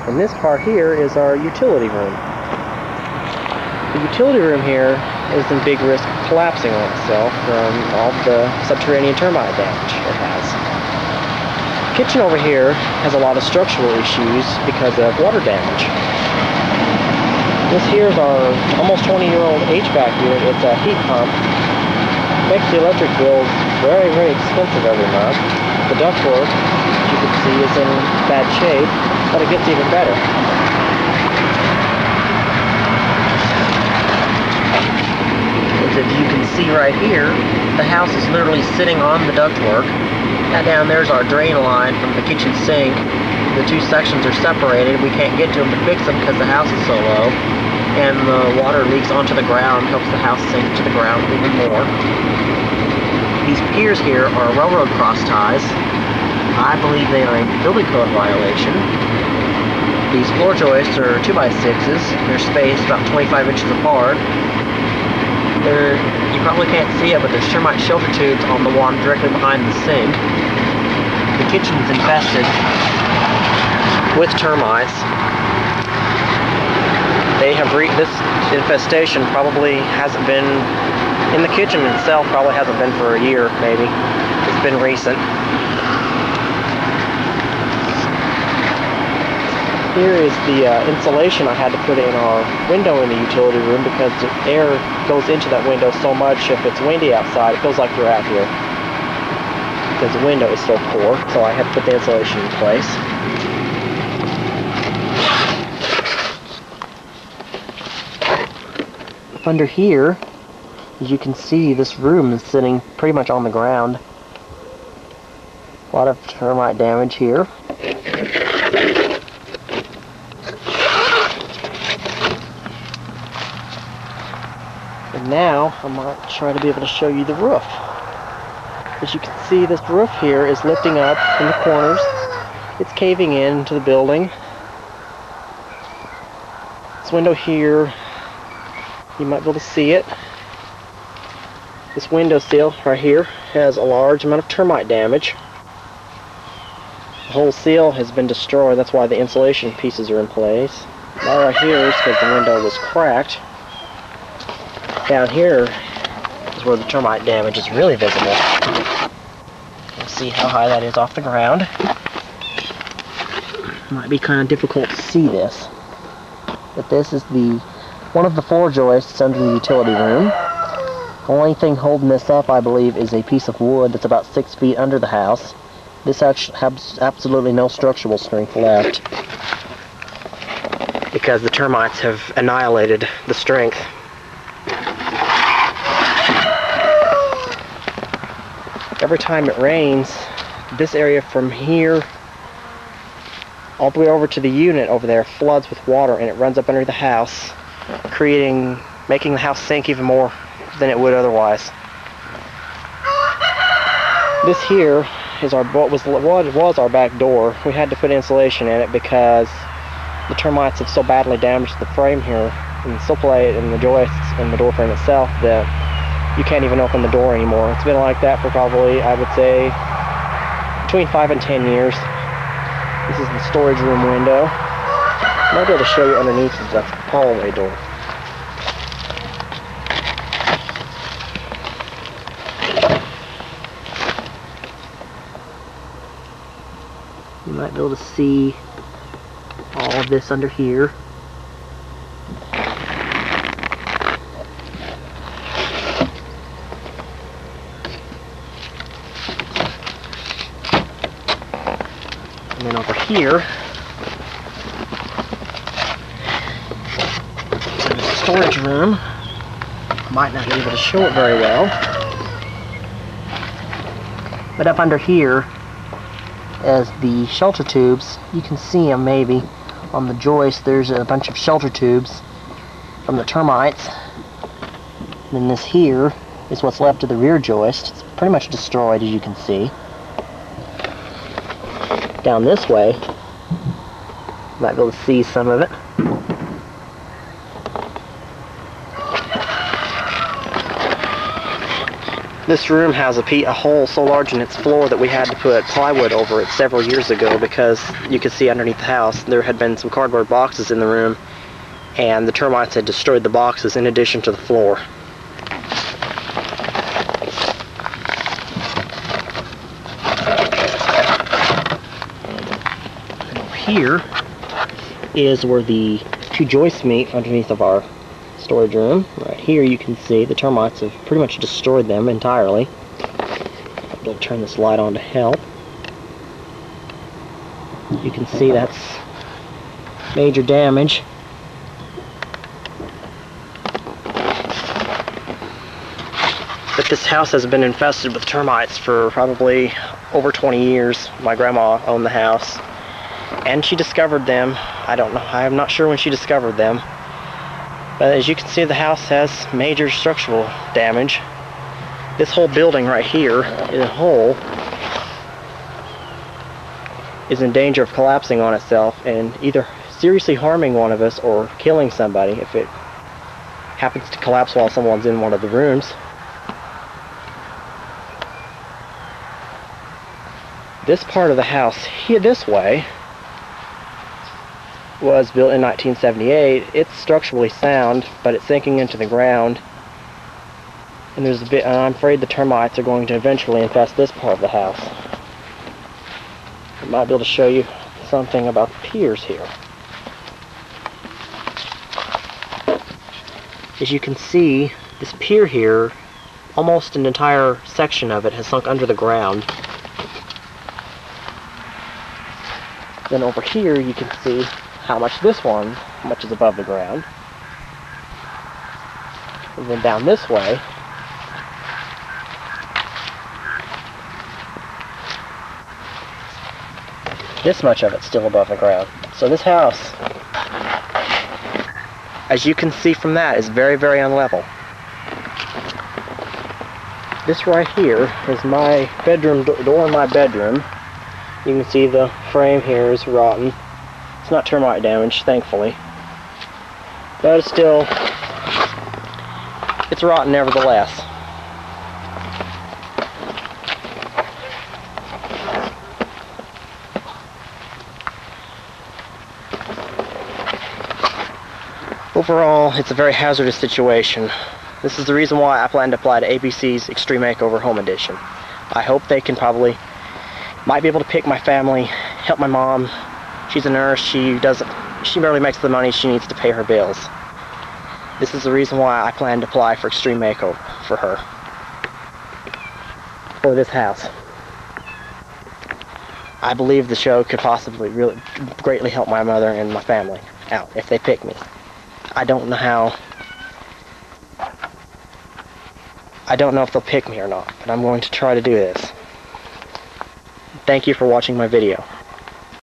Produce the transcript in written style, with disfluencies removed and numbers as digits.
And this part here is our utility room. The utility room here is in big risk of collapsing on itself from all the subterranean termite damage it has. The kitchen over here has a lot of structural issues because of water damage. This here is our almost 20-year-old HVAC unit. It's a heat pump. Makes the electric bills very, very expensive every month. The ductwork, as you can see, is in bad shape, but it gets even better. As you can see right here, the house is literally sitting on the ductwork. That down there's our drain line from the kitchen sink. The two sections are separated. We can't get to them to fix them because the house is so low. And the water leaks onto the ground, helps the house sink to the ground even more. These piers here are railroad cross ties. I believe they are a building code violation. These floor joists are 2x6s. They're spaced about 25 inches apart. You probably can't see it, but there's termite shelter tubes on the one directly behind the sink. The kitchen's infested with termites. This infestation probably hasn't been in the kitchen itself, probably hasn't been for a year, maybe. It's been recent. Here is the insulation I had to put in our window in the utility room because the air goes into that window so much. If it's windy outside, it feels like you're out here because the window is so poor, so I had to put the insulation in place. Under here, as you can see, this room is sitting pretty much on the ground. A lot of termite damage here. And now, I might try to be able to show you the roof. As you can see, this roof here is lifting up in the corners. It's caving into the building. This window here, you might be able to see it. This window sill right here has a large amount of termite damage. The whole seal has been destroyed. That's why the insulation pieces are in place. That right here is because the window was cracked. Down here is where the termite damage is really visible. Let's see how high that is off the ground. Might be kind of difficult to see this. But this is one of the floor joists under the utility room. The only thing holding this up, I believe, is a piece of wood that's about 6 feet under the house. This actually has absolutely no structural strength left because the termites have annihilated the strength. Every time it rains, this area from here all the way over to the unit over there floods with water, and it runs up under the house, making the house sink even more than it would otherwise. This here is what was our back door. We had to put insulation in it because the termites have so badly damaged the frame here and the sill plate and the joists and the door frame itself that you can't even open the door anymore. It's been like that for probably, I would say, between 5 and 10 years. This is the storage room window. I might be able to show you underneath the hallway door. You might be able to see all of this under here. And then over here, in the storage room, might not be able to show it very well, but up under here, as the shelter tubes, you can see them maybe on the joist. There's a bunch of shelter tubes from the termites. And then this here is what's left of the rear joist. It's pretty much destroyed, as you can see. Down this way, you might be able to see some of it. This room has a hole so large in its floor that we had to put plywood over it several years ago because you could see underneath the house there had been some cardboard boxes in the room and the termites had destroyed the boxes in addition to the floor. And over here is where the two joists meet underneath of our storage room. Right here you can see the termites have pretty much destroyed them entirely. I'll turn this light on to help. You can see that's major damage. But this house has been infested with termites for probably over 20 years. My grandma owned the house and she discovered them. I don't know, I'm not sure when she discovered them. But as you can see, the house has major structural damage. This whole building right here in a whole is in danger of collapsing on itself and either seriously harming one of us or killing somebody if it happens to collapse while someone's in one of the rooms. This part of the house here this way was built in 1978. It's structurally sound, but it's sinking into the ground. And I'm afraid the termites are going to eventually infest this part of the house. I might be able to show you something about the piers here. As you can see, this pier here, almost an entire section of it has sunk under the ground. Then over here you can see how much is above the ground. And then down this way, this much of it's still above the ground. So this house, as you can see from that, is very, very unlevel. This right here is my bedroom door in my bedroom. You can see the frame here is rotten. It's not termite damage, thankfully. But it's still, it's rotten nevertheless. Overall, it's a very hazardous situation. This is the reason why I plan to apply to ABC's Extreme Makeover Home Edition. I hope they can might be able to pick my family, help my mom. She's a nurse, she barely makes the money she needs to pay her bills. This is the reason why I plan to apply for Extreme Makeover for her. For this house. I believe the show could possibly really greatly help my mother and my family out if they pick me. I don't know if they'll pick me or not, but I'm going to try to do this. Thank you for watching my video.